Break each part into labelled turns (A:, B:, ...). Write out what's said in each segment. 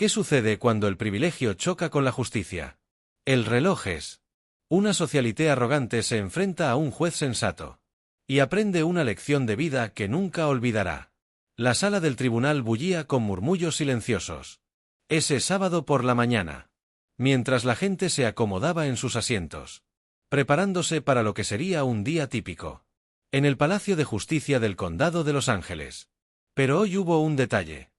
A: ¿Qué sucede cuando el privilegio choca con la justicia? El reloj es. Una socialité arrogante se enfrenta a un juez sensato. Y aprende una lección de vida que nunca olvidará. La sala del tribunal bullía con murmullos silenciosos. Ese sábado por la mañana. Mientras la gente se acomodaba en sus asientos. Preparándose para lo que sería un día típico. En el Palacio de Justicia del Condado de Los Ángeles. Pero hoy hubo un detalle.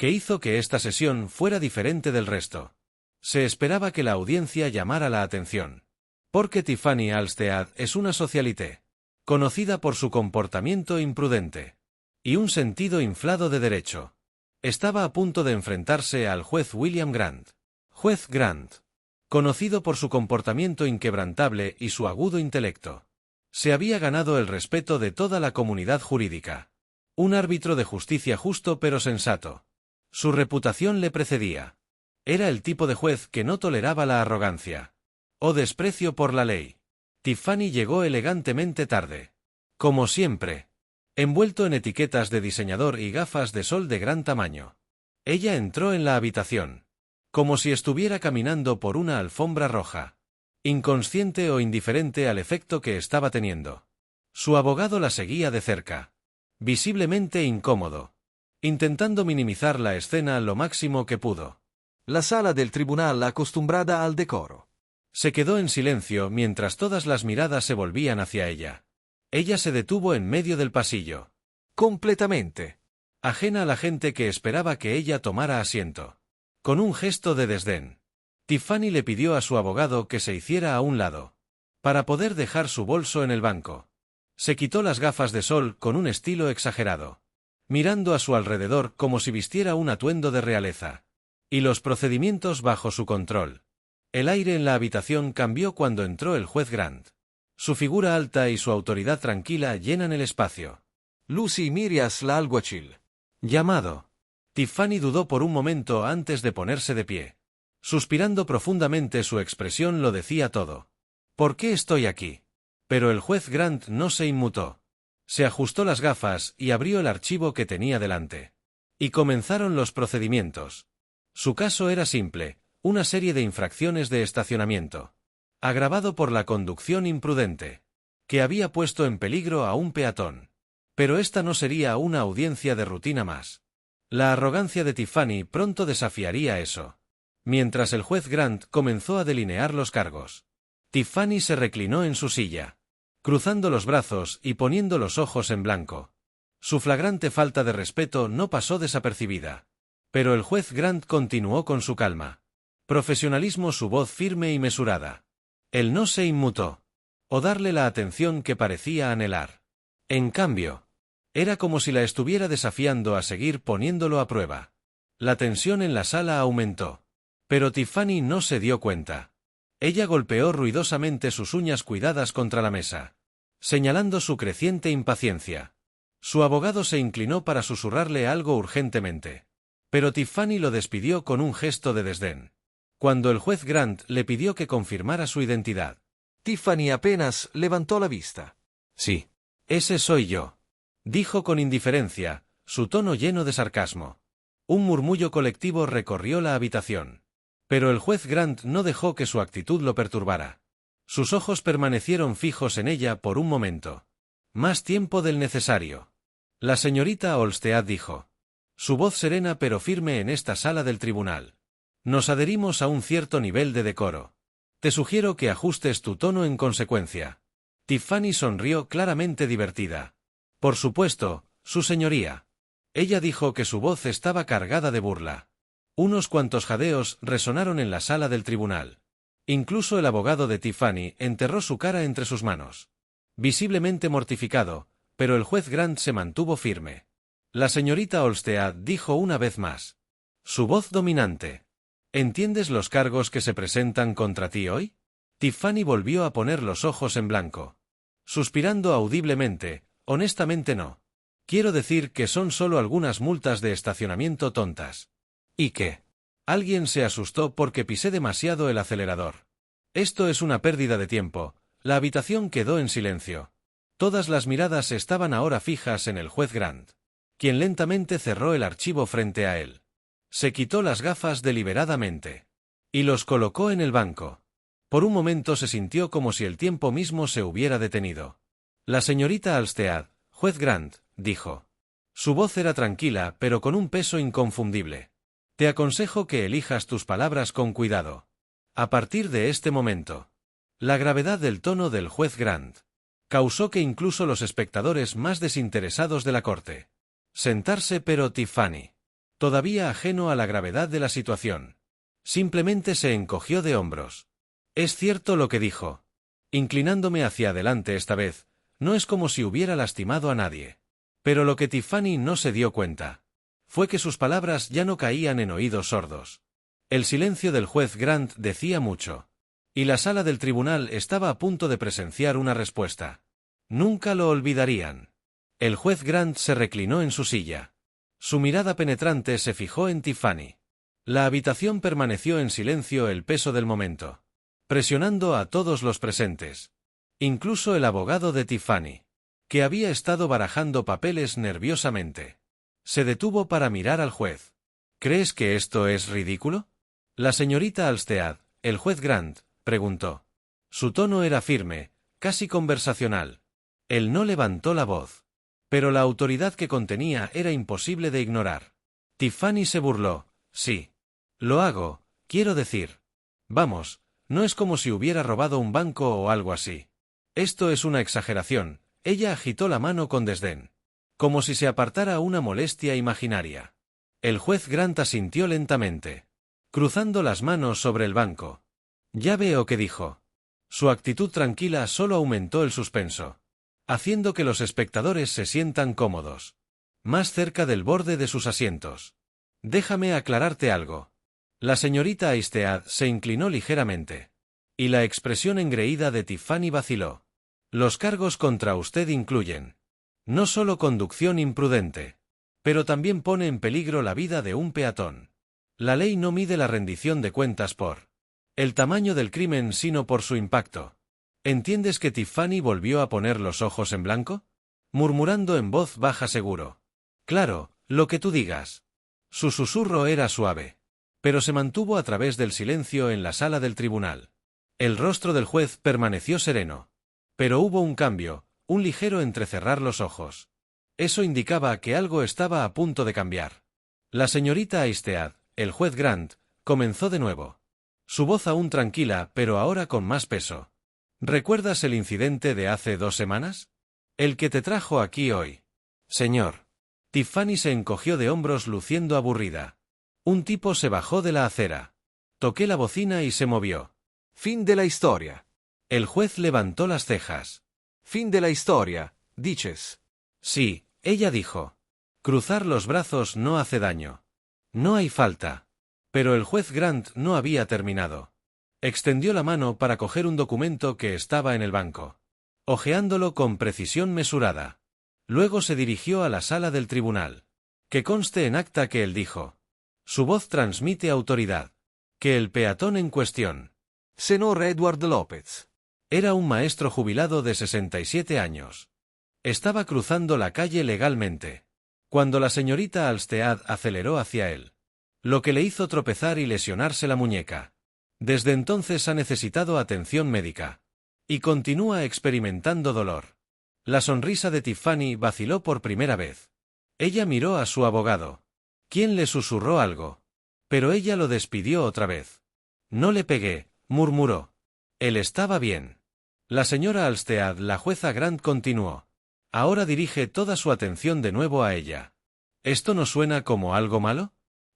A: Que hizo que esta sesión fuera diferente del resto. Se esperaba que la audiencia llamara la atención. Porque Tiffany Alstead es una socialité. Conocida por su comportamiento imprudente. Y un sentido inflado de derecho. Estaba a punto de enfrentarse al juez William Grant. Juez Grant. Conocido por su comportamiento inquebrantable y su agudo intelecto. Se había ganado el respeto de toda la comunidad jurídica. Un árbitro de justicia justo pero sensato. Su reputación le precedía. Era el tipo de juez que no toleraba la arrogancia. O desprecio por la ley. Tiffany llegó elegantemente tarde. Como siempre. Envuelto en etiquetas de diseñador y gafas de sol de gran tamaño. Ella entró en la habitación. Como si estuviera caminando por una alfombra roja. Inconsciente o indiferente al efecto que estaba teniendo. Su abogado la seguía de cerca. Visiblemente incómodo. Intentando minimizar la escena lo máximo que pudo.
B: La sala del tribunal acostumbrada al decoro.
A: Se quedó en silencio mientras todas las miradas se volvían hacia ella. Ella se detuvo en medio del pasillo.
B: Completamente.
A: Ajena a la gente que esperaba que ella tomara asiento. Con un gesto de desdén. Tiffany le pidió a su abogado que se hiciera a un lado. Para poder dejar su bolso en el banco. Se quitó las gafas de sol con un estilo exagerado. Mirando a su alrededor como si vistiera un atuendo de realeza. Y los procedimientos bajo su control. El aire en la habitación cambió cuando entró el juez Grant. Su figura alta y su autoridad tranquila llenan el espacio.
B: Lucy Mirias la alguacil.
A: Llamado. Tiffany dudó por un momento antes de ponerse de pie. Suspirando profundamente, su expresión lo decía todo. ¿Por qué estoy aquí? Pero el juez Grant no se inmutó. Se ajustó las gafas y abrió el archivo que tenía delante. Y comenzaron los procedimientos. Su caso era simple, una serie de infracciones de estacionamiento. Agravado por la conducción imprudente. Que había puesto en peligro a un peatón. Pero esta no sería una audiencia de rutina más. La arrogancia de Tiffany pronto desafiaría eso. Mientras el juez Grant comenzó a delinear los cargos. Tiffany se reclinó en su silla. Cruzando los brazos y poniendo los ojos en blanco. Su flagrante falta de respeto no pasó desapercibida. Pero el juez Grant continuó con su calma. Profesionalismo, su voz firme y mesurada. Él no se inmutó. O darle la atención que parecía anhelar. En cambio, era como si la estuviera desafiando a seguir poniéndolo a prueba. La tensión en la sala aumentó. Pero Tiffany no se dio cuenta. Ella golpeó ruidosamente sus uñas cuidadas contra la mesa. Señalando su creciente impaciencia. Su abogado se inclinó para susurrarle algo urgentemente. Pero Tiffany lo despidió con un gesto de desdén. Cuando el juez Grant le pidió que confirmara su identidad.
B: Tiffany apenas levantó la vista.
A: Sí. Ese soy yo. Dijo con indiferencia, su tono lleno de sarcasmo. Un murmullo colectivo recorrió la habitación. Pero el juez Grant no dejó que su actitud lo perturbara. Sus ojos permanecieron fijos en ella por un momento. Más tiempo del necesario. La señorita Alstead dijo. Su voz serena pero firme en esta sala del tribunal. Nos adherimos a un cierto nivel de decoro. Te sugiero que ajustes tu tono en consecuencia. Tiffany sonrió claramente divertida. Por supuesto, su señoría. Ella dijo que su voz estaba cargada de burla. Unos cuantos jadeos resonaron en la sala del tribunal. Incluso el abogado de Tiffany enterró su cara entre sus manos. Visiblemente mortificado, pero el juez Grant se mantuvo firme. La señorita Alstead dijo una vez más. Su voz dominante. ¿Entiendes los cargos que se presentan contra ti hoy? Tiffany volvió a poner los ojos en blanco. Suspirando audiblemente, honestamente no. Quiero decir que son solo algunas multas de estacionamiento tontas. ¿Y qué? Alguien se asustó porque pisé demasiado el acelerador. Esto es una pérdida de tiempo. La habitación quedó en silencio. Todas las miradas estaban ahora fijas en el juez Grant, quien lentamente cerró el archivo frente a él. Se quitó las gafas deliberadamente. Y los colocó en el banco. Por un momento se sintió como si el tiempo mismo se hubiera detenido. La señorita Alstead, juez Grant, dijo. Su voz era tranquila, pero con un peso inconfundible. Te aconsejo que elijas tus palabras con cuidado. A partir de este momento. La gravedad del tono del juez Grant causó que incluso los espectadores más desinteresados de la corte sentarse, pero Tiffany, todavía ajeno a la gravedad de la situación, simplemente se encogió de hombros. Es cierto lo que dijo. Inclinándome hacia adelante esta vez, no es como si hubiera lastimado a nadie. Pero lo que Tiffany no se dio cuenta fue que sus palabras ya no caían en oídos sordos. El silencio del juez Grant decía mucho. Y la sala del tribunal estaba a punto de presenciar una respuesta. Nunca lo olvidarían. El juez Grant se reclinó en su silla. Su mirada penetrante se fijó en Tiffany. La habitación permaneció en silencio el peso del momento, presionando a todos los presentes. Incluso el abogado de Tiffany, que había estado barajando papeles nerviosamente, se detuvo para mirar al juez. ¿Crees que esto es ridículo? La señorita Alstead, el juez Grant, preguntó. Su tono era firme, casi conversacional. Él no levantó la voz. Pero la autoridad que contenía era imposible de ignorar. Tiffany se burló. Sí. Lo hago, quiero decir. Vamos, no es como si hubiera robado un banco o algo así. Esto es una exageración. Ella agitó la mano con desdén. Como si se apartara una molestia imaginaria. El juez Grant asintió lentamente, cruzando las manos sobre el banco. Ya veo qué dijo. Su actitud tranquila solo aumentó el suspenso, haciendo que los espectadores se sientan cómodos, más cerca del borde de sus asientos. Déjame aclararte algo. La señorita Alstead se inclinó ligeramente, y la expresión engreída de Tiffany vaciló. Los cargos contra usted incluyen no solo conducción imprudente, pero también pone en peligro la vida de un peatón. La ley no mide la rendición de cuentas por el tamaño del crimen sino por su impacto. ¿Entiendes que Tiffany volvió a poner los ojos en blanco? Murmurando en voz baja seguro. Claro, lo que tú digas. Su susurro era suave, pero se mantuvo a través del silencio en la sala del tribunal. El rostro del juez permaneció sereno. Pero hubo un cambio, un ligero entrecerrar los ojos. Eso indicaba que algo estaba a punto de cambiar. La señorita Alstead, el juez Grant, comenzó de nuevo. Su voz aún tranquila, pero ahora con más peso. ¿Recuerdas el incidente de hace 2 semanas? El que te trajo aquí hoy. Señor. Tiffany se encogió de hombros luciendo aburrida. Un tipo se bajó de la acera. Toqué la bocina y se movió.
B: Fin de la historia.
A: El juez levantó las cejas.
B: Fin de la historia, dices.
A: Sí, ella dijo. Cruzar los brazos no hace daño. No hay falta. Pero el juez Grant no había terminado. Extendió la mano para coger un documento que estaba en el banco, hojeándolo con precisión mesurada. Luego se dirigió a la sala del tribunal. Que conste en acta que él dijo. Su voz transmite autoridad. Que el peatón en cuestión,
B: Señor Edward López,
A: era un maestro jubilado de 67 años. Estaba cruzando la calle legalmente, cuando la señorita Alstead aceleró hacia él, lo que le hizo tropezar y lesionarse la muñeca. Desde entonces ha necesitado atención médica. Y continúa experimentando dolor. La sonrisa de Tiffany vaciló por primera vez. Ella miró a su abogado. ¿Quién le susurró algo? Pero ella lo despidió otra vez. No le pegué, murmuró. Él estaba bien. La señora Alstead, la jueza Grant, continuó. Ahora dirige toda su atención de nuevo a ella. ¿Esto no suena como algo malo?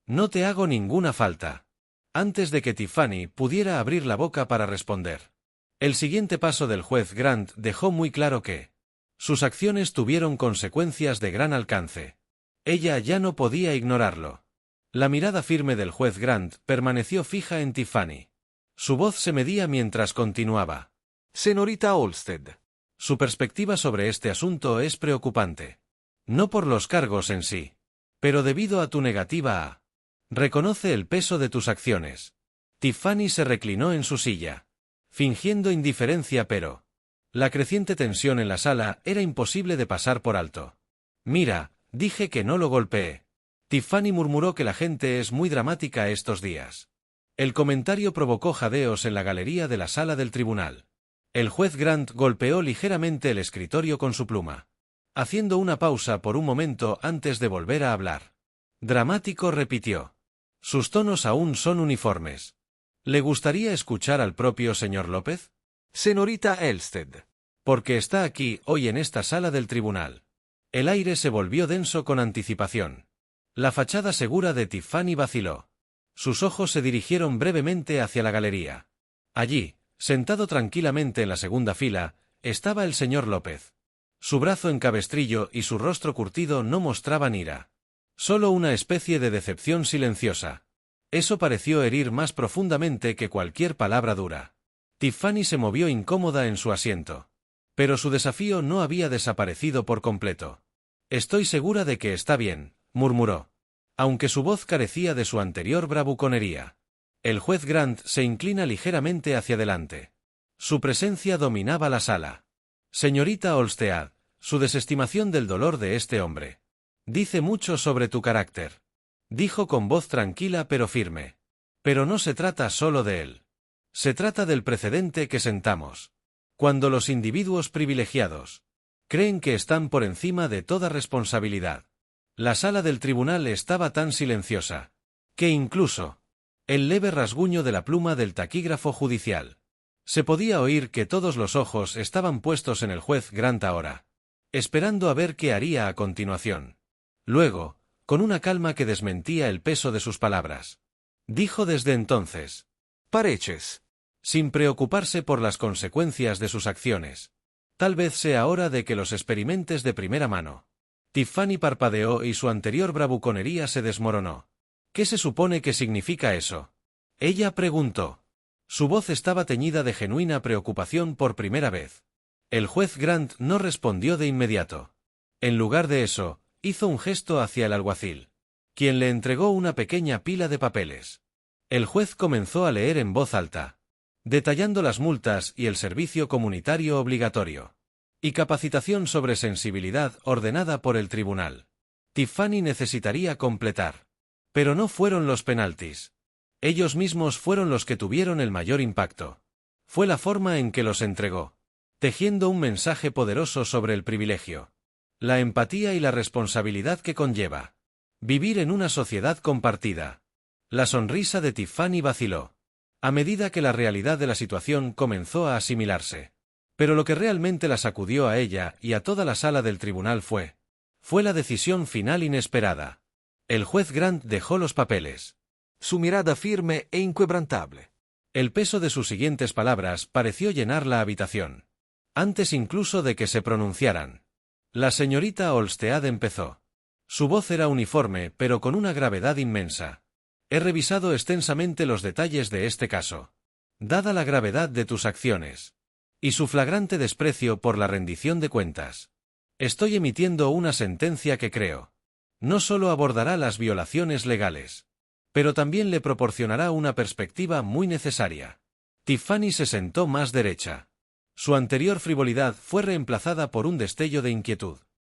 A: No te hago ninguna falta. Antes de que Tiffany pudiera abrir la boca para responder. El siguiente paso del juez Grant dejó muy claro que sus acciones tuvieron consecuencias de gran alcance. Ella ya no podía ignorarlo. La mirada firme del juez Grant permaneció fija en Tiffany. Su voz se medía mientras continuaba.
B: Señorita Alstead.
A: Su perspectiva sobre este asunto es preocupante. No por los cargos en sí, pero debido a tu negativa a reconoce el peso de tus acciones. Tiffany se reclinó en su silla, fingiendo indiferencia, pero la creciente tensión en la sala era imposible de pasar por alto. Mira, dije que no lo golpeé. Tiffany murmuró que la gente es muy dramática estos días. El comentario provocó jadeos en la galería de la sala del tribunal. El juez Grant golpeó ligeramente el escritorio con su pluma, haciendo una pausa por un momento antes de volver a hablar. Dramático, repitió. Sus tonos aún son uniformes. ¿Le gustaría escuchar al propio señor López?
B: Señorita Elstead.
A: Porque está aquí hoy en esta sala del tribunal. El aire se volvió denso con anticipación. La fachada segura de Tiffany vaciló. Sus ojos se dirigieron brevemente hacia la galería. Allí, sentado tranquilamente en la segunda fila, estaba el señor López. Su brazo en cabestrillo y su rostro curtido no mostraban ira. Solo una especie de decepción silenciosa. Eso pareció herir más profundamente que cualquier palabra dura. Tiffany se movió incómoda en su asiento. Pero su desafío no había desaparecido por completo. Estoy segura de que está bien, murmuró. Aunque su voz carecía de su anterior bravuconería. El juez Grant se inclina ligeramente hacia adelante. Su presencia dominaba la sala. Señorita Olmsted, su desestimación del dolor de este hombre dice mucho sobre tu carácter. Dijo con voz tranquila pero firme. Pero no se trata solo de él. Se trata del precedente que sentamos. Cuando los individuos privilegiados creen que están por encima de toda responsabilidad. La sala del tribunal estaba tan silenciosa que incluso el leve rasguño de la pluma del taquígrafo judicial se podía oír que todos los ojos estaban puestos en el juez Grant ahora, esperando a ver qué haría a continuación. Luego, con una calma que desmentía el peso de sus palabras, dijo desde entonces:
B: Pareches.
A: Sin preocuparse por las consecuencias de sus acciones. Tal vez sea hora de que los experimentes de primera mano. Tiffany parpadeó y su anterior bravuconería se desmoronó. ¿Qué se supone que significa eso? Ella preguntó. Su voz estaba teñida de genuina preocupación por primera vez. El juez Grant no respondió de inmediato. En lugar de eso, hizo un gesto hacia el alguacil, quien le entregó una pequeña pila de papeles. El juez comenzó a leer en voz alta, detallando las multas y el servicio comunitario obligatorio y capacitación sobre sensibilidad ordenada por el tribunal. Tiffany necesitaría completar. Pero no fueron los penaltis. Ellos mismos fueron los que tuvieron el mayor impacto. Fue la forma en que los entregó, tejiendo un mensaje poderoso sobre el privilegio, la empatía y la responsabilidad que conlleva vivir en una sociedad compartida. La sonrisa de Tiffany vaciló a medida que la realidad de la situación comenzó a asimilarse. Pero lo que realmente la sacudió a ella y a toda la sala del tribunal fue la decisión final inesperada. El juez Grant dejó los papeles.
B: Su mirada firme e inquebrantable.
A: El peso de sus siguientes palabras pareció llenar la habitación. Antes incluso de que se pronunciaran. La señorita Olmsted empezó. Su voz era uniforme, pero con una gravedad inmensa. He revisado extensamente los detalles de este caso. Dada la gravedad de tus acciones y su flagrante desprecio por la rendición de cuentas, estoy emitiendo una sentencia que creo no solo abordará las violaciones legales, pero también le proporcionará una perspectiva muy necesaria. Tiffany se sentó más derecha. Su anterior frivolidad fue reemplazada por un destello de inquietud,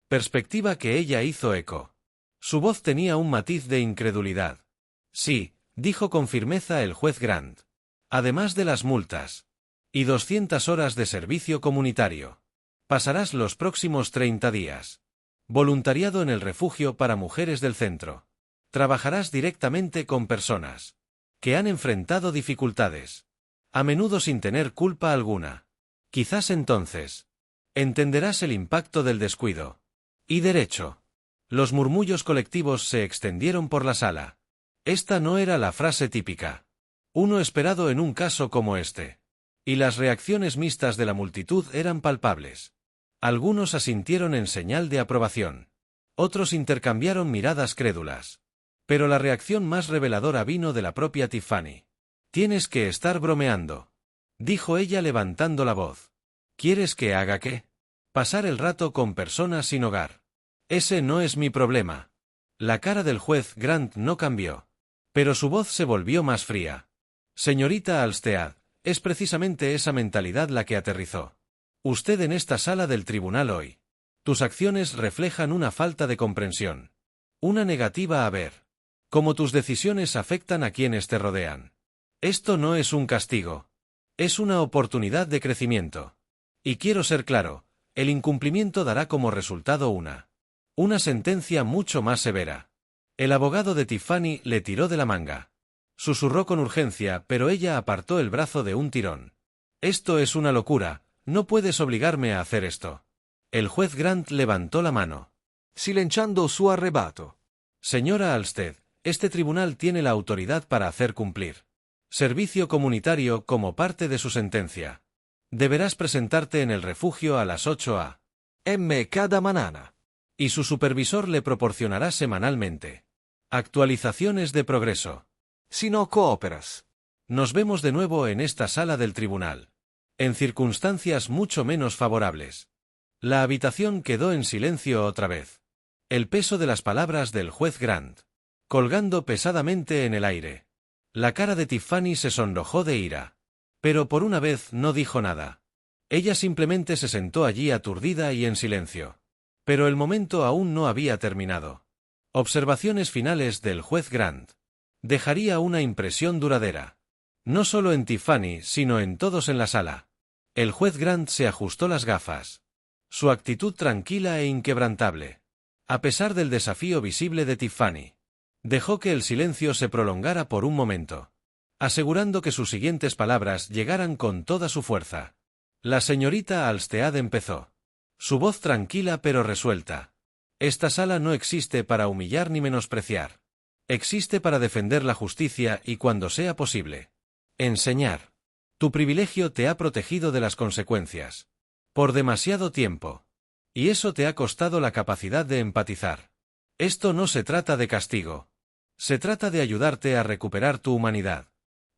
A: perspectiva que ella hizo eco. Su voz tenía un matiz de incredulidad. Sí, dijo con firmeza el juez Grant. Además de las multas y 200 horas de servicio comunitario, pasarás los próximos 30 días. Voluntariado en el refugio para mujeres del centro. Trabajarás directamente con personas que han enfrentado dificultades, a menudo sin tener culpa alguna. Quizás entonces entenderás el impacto del descuido. Y derecho. Los murmullos colectivos se extendieron por la sala. Esta no era la frase típica, uno esperado en un caso como este. Y las reacciones mixtas de la multitud eran palpables. Algunos asintieron en señal de aprobación. Otros intercambiaron miradas crédulas. Pero la reacción más reveladora vino de la propia Tiffany. Tienes que estar bromeando, dijo ella levantando la voz. ¿Quieres que haga qué? Pasar el rato con personas sin hogar. Ese no es mi problema. La cara del juez Grant no cambió, pero su voz se volvió más fría. Señorita Olmsted, es precisamente esa mentalidad la que aterrizó usted en esta sala del tribunal hoy. Tus acciones reflejan una falta de comprensión Una negativa a ver cómo tus decisiones afectan a quienes te rodean. Esto no es un castigo. Es una oportunidad de crecimiento. Y quiero ser claro, el incumplimiento dará como resultado una sentencia mucho más severa. El abogado de Tiffany le tiró de la manga. Susurró con urgencia, pero ella apartó el brazo de un tirón. Esto es una locura, no puedes obligarme a hacer esto. El juez Grant levantó la mano,
B: silenciando su arrebato.
A: Señora Alsted, este tribunal tiene la autoridad para hacer cumplir servicio comunitario como parte de su sentencia. Deberás presentarte en el refugio a las 8 a.m.
B: cada mañana.
A: Y su supervisor le proporcionará semanalmente actualizaciones de progreso.
B: Si no cooperas.
A: Nos vemos de nuevo en esta sala del tribunal, en circunstancias mucho menos favorables. La habitación quedó en silencio otra vez. El peso de las palabras del juez Grant, colgando pesadamente en el aire. La cara de Tiffany se sonrojó de ira. Pero por una vez no dijo nada. Ella simplemente se sentó allí aturdida y en silencio. Pero el momento aún no había terminado. Observaciones finales del juez Grant. Dejaría una impresión duradera. No solo en Tiffany, sino en todos en la sala. El juez Grant se ajustó las gafas. Su actitud tranquila e inquebrantable. A pesar del desafío visible de Tiffany. Dejó que el silencio se prolongara por un momento, asegurando que sus siguientes palabras llegaran con toda su fuerza. La señorita Alstead empezó. Su voz tranquila pero resuelta. Esta sala no existe para humillar ni menospreciar. Existe para defender la justicia y cuando sea posible, enseñar. Tu privilegio te ha protegido de las consecuencias. Por demasiado tiempo. Y eso te ha costado la capacidad de empatizar. Esto no se trata de castigo. Se trata de ayudarte a recuperar tu humanidad.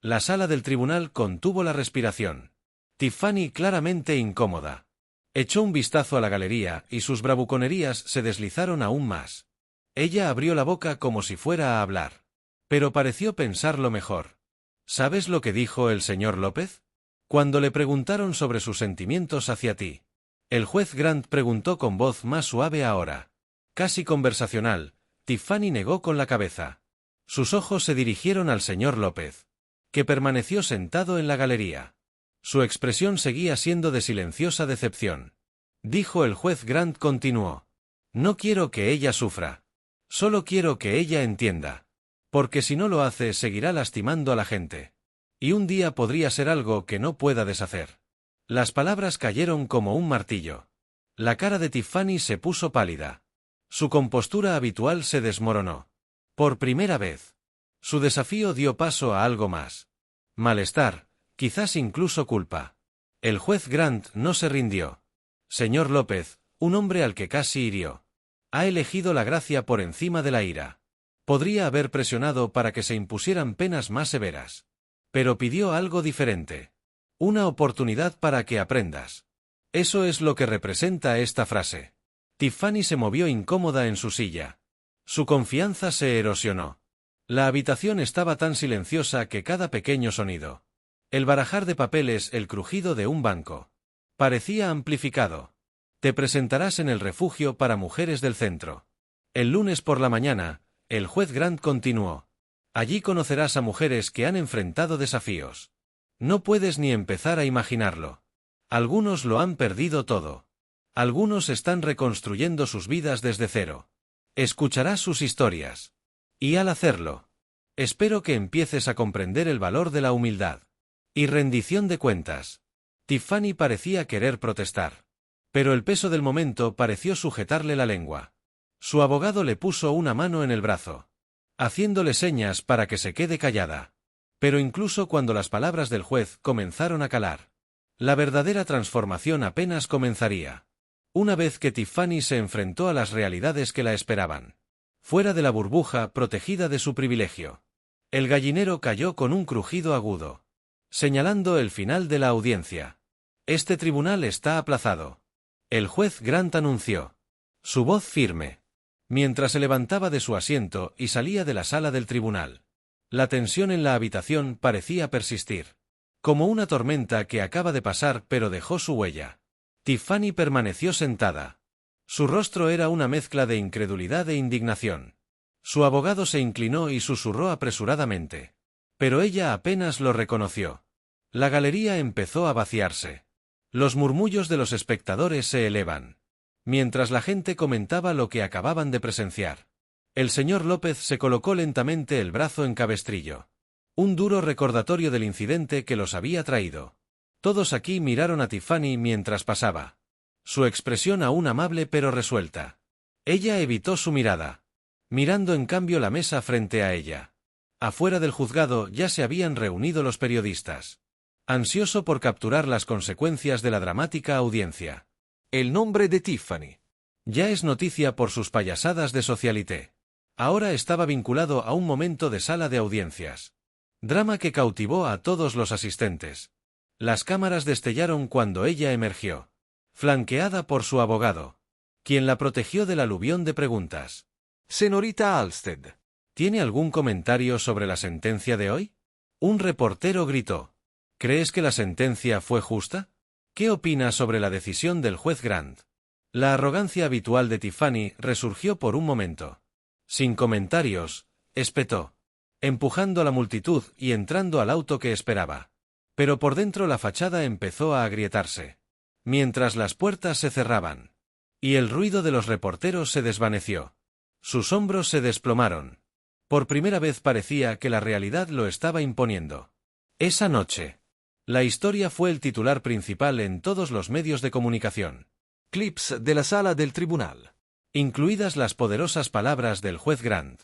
A: La sala del tribunal contuvo la respiración. Tiffany claramente incómoda. Echó un vistazo a la galería y sus bravuconerías se deslizaron aún más. Ella abrió la boca como si fuera a hablar. Pero pareció pensarlo mejor. ¿Sabes lo que dijo el señor López? Cuando le preguntaron sobre sus sentimientos hacia ti. El juez Grant preguntó con voz más suave ahora. Casi conversacional, Tiffany negó con la cabeza. Sus ojos se dirigieron al señor López, que permaneció sentado en la galería. Su expresión seguía siendo de silenciosa decepción. Dijo el juez Grant continuó. No quiero que ella sufra. Solo quiero que ella entienda. Porque si no lo hace seguirá lastimando a la gente. Y un día podría ser algo que no pueda deshacer. Las palabras cayeron como un martillo. La cara de Tiffany se puso pálida. Su compostura habitual se desmoronó. Por primera vez. Su desafío dio paso a algo más. Malestar, quizás incluso culpa. El juez Grant no se rindió. Señor López, un hombre al que casi hirió. Ha elegido la gracia por encima de la ira. Podría haber presionado para que se impusieran penas más severas. Pero pidió algo diferente. Una oportunidad para que aprendas. Eso es lo que representa esta frase. Tiffany se movió incómoda en su silla. Su confianza se erosionó. La habitación estaba tan silenciosa que cada pequeño sonido, el barajar de papeles, el crujido de un banco, parecía amplificado. Te presentarás en el refugio para mujeres del centro. El lunes por la mañana, el juez Grant continuó. Allí conocerás a mujeres que han enfrentado desafíos. No puedes ni empezar a imaginarlo. Algunos lo han perdido todo. Algunos están reconstruyendo sus vidas desde cero. Escucharás sus historias. Y al hacerlo, espero que empieces a comprender el valor de la humildad y rendición de cuentas. Tiffany parecía querer protestar. Pero el peso del momento pareció sujetarle la lengua. Su abogado le puso una mano en el brazo, haciéndole señas para que se quede callada. Pero incluso cuando las palabras del juez comenzaron a calar, la verdadera transformación apenas comenzaría. Una vez que Tiffany se enfrentó a las realidades que la esperaban. Fuera de la burbuja protegida de su privilegio. El gallinero cayó con un crujido agudo, señalando el final de la audiencia. Este tribunal está aplazado. El juez Grant anunció. Su voz firme. Mientras se levantaba de su asiento y salía de la sala del tribunal. La tensión en la habitación parecía persistir. Como una tormenta que acaba de pasar pero dejó su huella. Tiffany permaneció sentada. Su rostro era una mezcla de incredulidad e indignación. Su abogado se inclinó y susurró apresuradamente. Pero ella apenas lo reconoció. La galería empezó a vaciarse. Los murmullos de los espectadores se elevan. Mientras la gente comentaba lo que acababan de presenciar. El señor López se colocó lentamente el brazo en cabestrillo. Un duro recordatorio del incidente que los había traído. Todos aquí miraron a Tiffany mientras pasaba. Su expresión aún amable pero resuelta. Ella evitó su mirada. Mirando en cambio la mesa frente a ella. Afuera del juzgado ya se habían reunido los periodistas. Ansioso por capturar las consecuencias de la dramática audiencia.
B: El nombre de Tiffany.
A: Ya es noticia por sus payasadas de socialité. Ahora estaba vinculado a un momento de sala de audiencias. Drama que cautivó a todos los asistentes. Las cámaras destellaron cuando ella emergió. Flanqueada por su abogado. Quien la protegió del aluvión de preguntas.
B: Señorita Halstead.
A: ¿Tiene algún comentario sobre la sentencia de hoy? Un reportero gritó. ¿Crees que la sentencia fue justa? ¿Qué opina sobre la decisión del juez Grant? La arrogancia habitual de Tiffany resurgió por un momento. Sin comentarios, espetó. Empujando a la multitud y entrando al auto que esperaba. Pero por dentro la fachada empezó a agrietarse. Mientras las puertas se cerraban. Y el ruido de los reporteros se desvaneció. Sus hombros se desplomaron. Por primera vez parecía que la realidad lo estaba imponiendo. Esa noche. La historia fue el titular principal en todos los medios de comunicación.
B: Clips de la sala del tribunal.
A: Incluidas las poderosas palabras del juez Grant.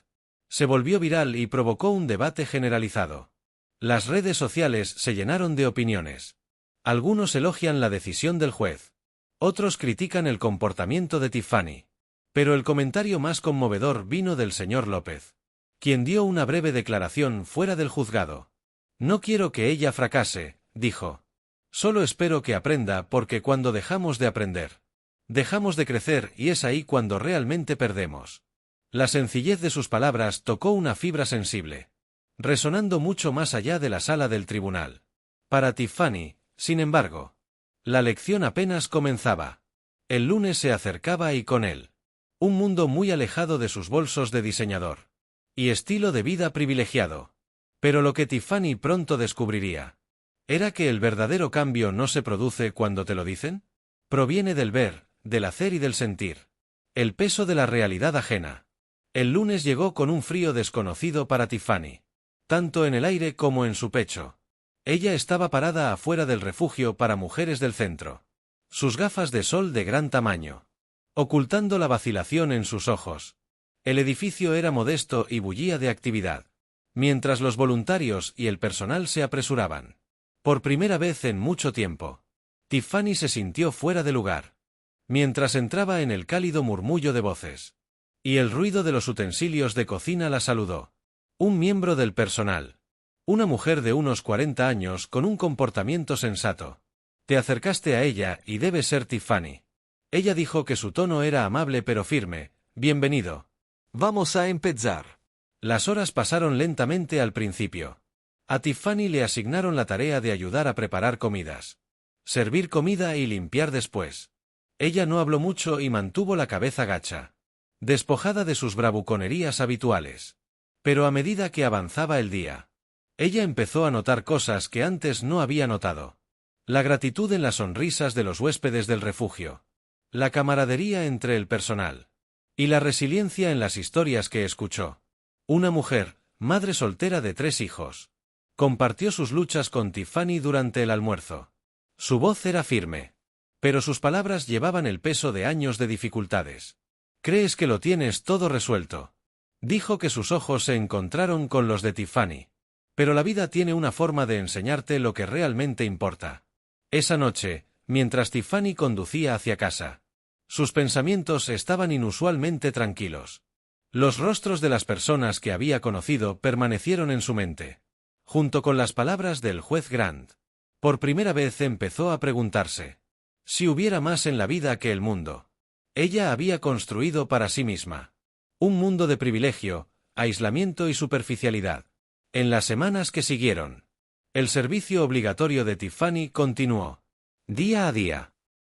A: Se volvió viral y provocó un debate generalizado. Las redes sociales se llenaron de opiniones. Algunos elogian la decisión del juez. Otros critican el comportamiento de Tiffany. Pero el comentario más conmovedor vino del señor López. Quien dio una breve declaración fuera del juzgado. No quiero que ella fracase, dijo. Solo espero que aprenda porque cuando dejamos de aprender, dejamos de crecer y es ahí cuando realmente perdemos. La sencillez de sus palabras tocó una fibra sensible, resonando mucho más allá de la sala del tribunal. Para Tiffany, sin embargo, la lección apenas comenzaba. El lunes se acercaba y con él, un mundo muy alejado de sus bolsos de diseñador y estilo de vida privilegiado. Pero lo que Tiffany pronto descubriría era que el verdadero cambio no se produce cuando te lo dicen. Proviene del ver, del hacer y del sentir. El peso de la realidad ajena. El lunes llegó con un frío desconocido para Tiffany. Tanto en el aire como en su pecho. Ella estaba parada afuera del refugio para mujeres del centro. Sus gafas de sol de gran tamaño. Ocultando la vacilación en sus ojos. El edificio era modesto y bullía de actividad. Mientras los voluntarios y el personal se apresuraban. Por primera vez en mucho tiempo. Tiffany se sintió fuera de lugar. Mientras entraba en el cálido murmullo de voces. Y el ruido de los utensilios de cocina la saludó. Un miembro del personal. Una mujer de unos 40 años con un comportamiento sensato. Te acercaste a ella y debe ser Tiffany. Ella dijo que su tono era amable pero firme. Bienvenido.
B: Vamos a empezar.
A: Las horas pasaron lentamente al principio. A Tiffany le asignaron la tarea de ayudar a preparar comidas. Servir comida y limpiar después. Ella no habló mucho y mantuvo la cabeza gacha. Despojada de sus bravuconerías habituales. Pero a medida que avanzaba el día, ella empezó a notar cosas que antes no había notado. La gratitud en las sonrisas de los huéspedes del refugio. La camaradería entre el personal. Y la resiliencia en las historias que escuchó. Una mujer, madre soltera de 3 hijos. Compartió sus luchas con Tiffany durante el almuerzo. Su voz era firme. Pero sus palabras llevaban el peso de años de dificultades. «Crees que lo tienes todo resuelto». Dijo que sus ojos se encontraron con los de Tiffany. Pero la vida tiene una forma de enseñarte lo que realmente importa. Esa noche, mientras Tiffany conducía hacia casa, sus pensamientos estaban inusualmente tranquilos. Los rostros de las personas que había conocido permanecieron en su mente. Junto con las palabras del juez Grant. Por primera vez empezó a preguntarse si hubiera más en la vida que el mundo. Ella había construido para sí misma un mundo de privilegio, aislamiento y superficialidad. En las semanas que siguieron, el servicio obligatorio de Tiffany continuó. Día a día.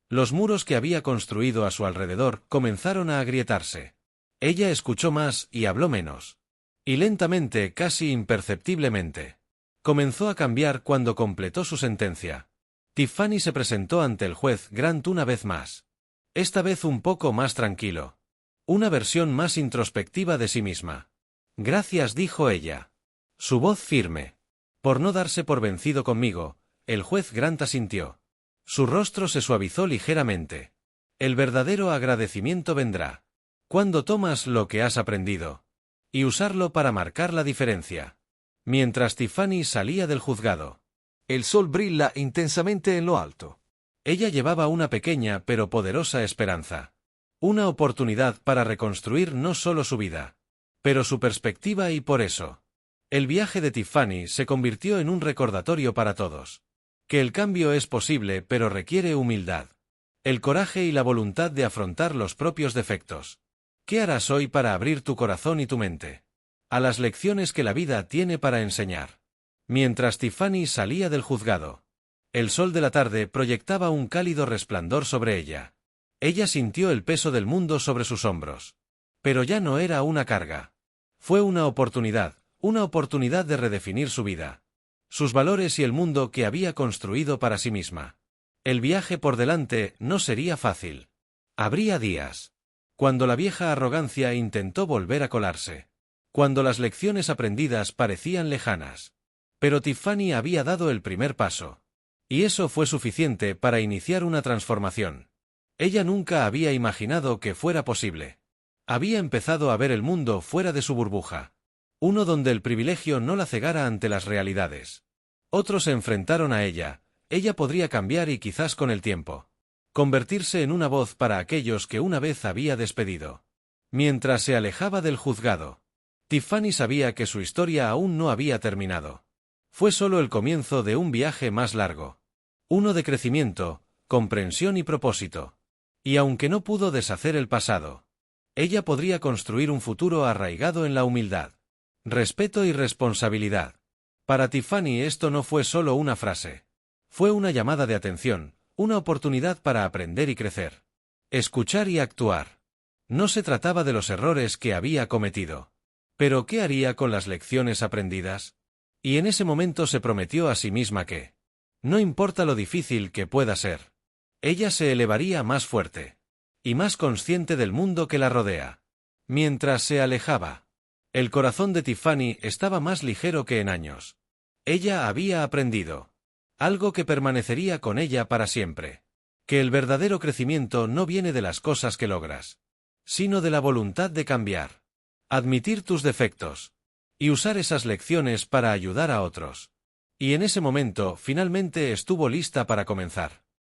A: Los muros que había construido a su alrededor comenzaron a agrietarse. Ella escuchó más y habló menos. Y lentamente, casi imperceptiblemente, comenzó a cambiar cuando completó su sentencia. Tiffany se presentó ante el juez Grant una vez más. Esta vez un poco más tranquilo. Una versión más introspectiva de sí misma. Gracias, dijo ella. Su voz firme. Por no darse por vencido conmigo, el juez Grant asintió. Su rostro se suavizó ligeramente. El verdadero agradecimiento vendrá cuando tomas lo que has aprendido y usarlo para marcar la diferencia. Mientras Tiffany salía del juzgado,
B: El sol brilla intensamente en lo alto.
A: ella llevaba una pequeña pero poderosa esperanza. Una oportunidad para reconstruir no solo su vida, pero su perspectiva, y por eso, el viaje de Tiffany se convirtió en un recordatorio para todos. Que el cambio es posible, pero requiere humildad, el coraje y la voluntad de afrontar los propios defectos. ¿Qué harás hoy para abrir tu corazón y tu mente a las lecciones que la vida tiene para enseñar? Mientras Tiffany salía del juzgado, el sol de la tarde proyectaba un cálido resplandor sobre ella. Ella sintió el peso del mundo sobre sus hombros. Pero ya no era una carga. Fue una oportunidad de redefinir su vida, sus valores y el mundo que había construido para sí misma. El viaje por delante no sería fácil. Habría días cuando la vieja arrogancia intentó volver a colarse, cuando las lecciones aprendidas parecían lejanas. Pero Tiffany había dado el primer paso. Y eso fue suficiente para iniciar una transformación. Ella nunca había imaginado que fuera posible. Había empezado a ver el mundo fuera de su burbuja. Uno donde el privilegio no la cegara ante las realidades. Otros se enfrentaron a ella. Ella podría cambiar y quizás con el tiempo convertirse en una voz para aquellos que una vez había despedido. Mientras se alejaba del juzgado, Tiffany sabía que su historia aún no había terminado. Fue solo el comienzo de un viaje más largo. Uno de crecimiento, comprensión y propósito. Y aunque no pudo deshacer el pasado, ella podría construir un futuro arraigado en la humildad, respeto y responsabilidad. Para Tiffany esto no fue solo una frase. Fue una llamada de atención, una oportunidad para aprender y crecer. Escuchar y actuar. No se trataba de los errores que había cometido. Pero ¿qué haría con las lecciones aprendidas? Y en ese momento se prometió a sí misma que, no importa lo difícil que pueda ser, ella se elevaría más fuerte y más consciente del mundo que la rodea. Mientras se alejaba, el corazón de Tiffany estaba más ligero que en años. Ella había aprendido algo que permanecería con ella para siempre. Que el verdadero crecimiento no viene de las cosas que logras, sino de la voluntad de cambiar, admitir tus defectos y usar esas lecciones para ayudar a otros. Y en ese momento finalmente estuvo lista para comenzar